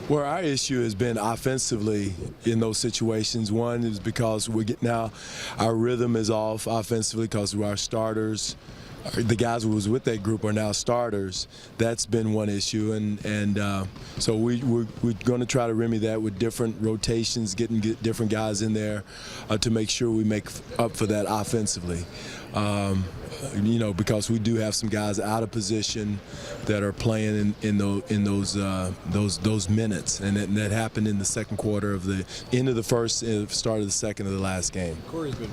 Well, our issue has been offensively in those situations. One is because now our rhythm is off offensively because our starters, the guys who was with that group are now starters. That's been one issue, and so we're going to try to remedy that with different rotations, getting different guys in there to make sure we make up for that offensively. Because we do have some guys out of position that are playing in those minutes, and that happened in the second quarter of the end of the first, start of the second of the last game. Corey's been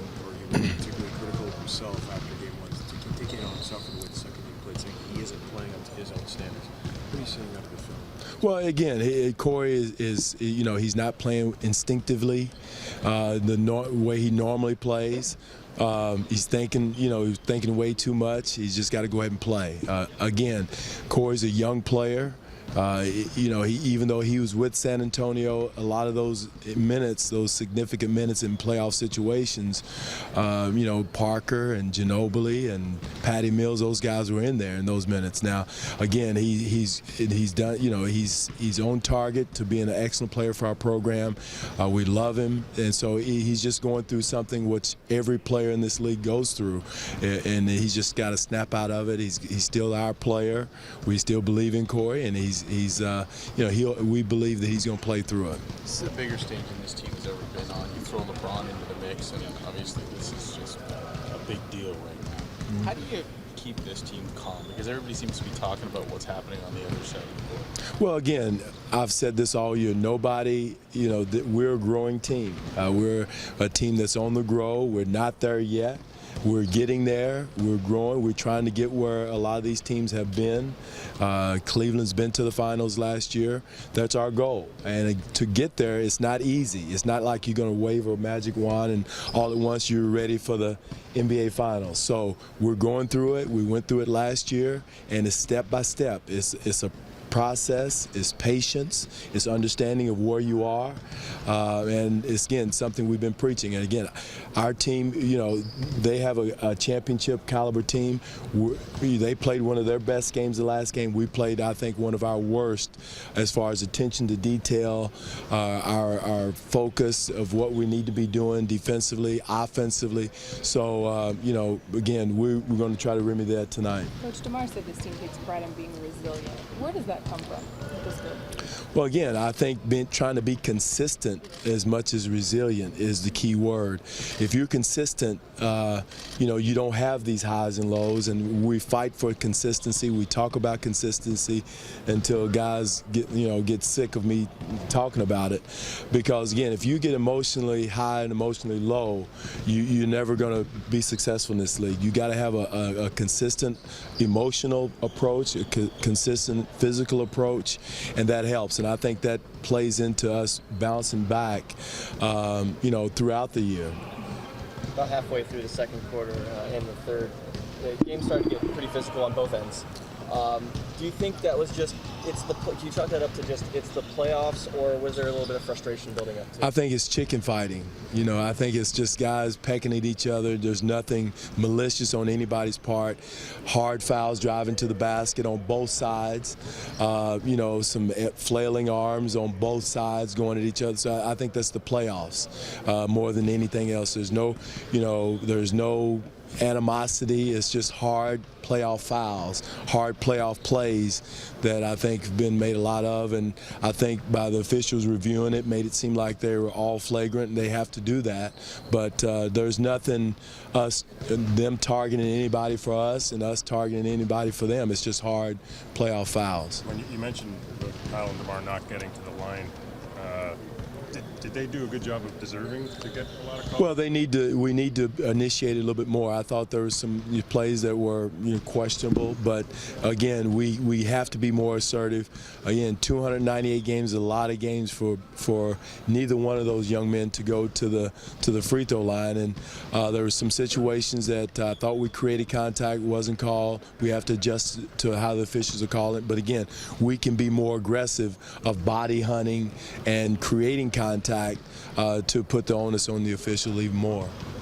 particularly critical of himself after game one, taking it on himself for the way the second game played, saying he isn't playing up to his own standards. What are you seeing out of the film? Well, again, Corey is he's not playing instinctively the way he normally plays. He's thinking way too much. He's just got to go ahead and play. Again, Corey's a young player. Even though he was with San Antonio, a lot of those minutes, those significant minutes in playoff situations, Parker and Ginobili and Patty Mills, those guys were in there in those minutes. Now, again, he's done. He's on target to being an excellent player for our program. We love him, and so he's just going through something which every player in this league goes through, and he's just got to snap out of it. He's still our player. We still believe in Corey, and we believe that he's going to play through it. This is the bigger stage than this team has ever been on. You throw LeBron into the mix, and obviously this is just a big deal right now. Mm-hmm. How do you keep this team calm? Because everybody seems to be talking about what's happening on the other side of the court. Well, again, I've said this all year. Nobody, we're a growing team. We're a team that's on the grow. We're not there yet. We're getting there. We're growing. We're trying to get where a lot of these teams have been. Cleveland's been to the finals last year. That's our goal. And to get there, it's not easy. It's not like you're going to wave a magic wand and all at once you're ready for the NBA Finals. So we're going through it. We went through it last year, and it's step by step. It's a process, it's patience, it's understanding of where you are, and it's, again, something we've been preaching. And again, our team, they have a championship caliber team. They played one of their best games the last game. We played, I think, one of our worst as far as attention to detail, our focus of what we need to be doing defensively, offensively. So, again, we're going to try to remedy that tonight. Coach DeMar said this team takes pride in being resilient. Where does that come from? Well, again, I think trying to be consistent as much as resilient is the key word. If you're consistent, you don't have these highs and lows, and we fight for consistency. We talk about consistency until guys get sick of me talking about it. Because, again, if you get emotionally high and emotionally low, you're never going to be successful in this league. You got to have a consistent emotional approach, a consistent physical approach, and that helps. And I think that plays into us bouncing back, throughout the year. About halfway through the second quarter and the third, the game started to get pretty physical on both ends. Do you think that was just, can you chalk that up to just it's the playoffs, or was there a little bit of frustration building up to it? I think it's chicken fighting. I think it's just guys pecking at each other. There's nothing malicious on anybody's part. Hard fouls driving to the basket on both sides. Some flailing arms on both sides going at each other. So I think that's the playoffs more than anything else. There's no animosity. It's just hard playoff fouls, hard playoff plays that I think have been made a lot of, and I think by the officials reviewing it made it seem like they were all flagrant, and they have to do that. But there's nothing them targeting anybody for us and us targeting anybody for them. It's just hard playoff fouls. When you mentioned Kyle and DeMar not getting to the line, did they do a good job of deserving to get a lot of calls? Well, we need to initiate it a little bit more. I thought there were some plays that were questionable, but again, we have to be more assertive. Again, 298 games is a lot of games for neither one of those young men to go to the free throw line, and there were some situations that I thought we created contact, wasn't called. We have to adjust to how the officials are calling it, but again, we can be more aggressive of body hunting and creating contact to put the onus on the official even more.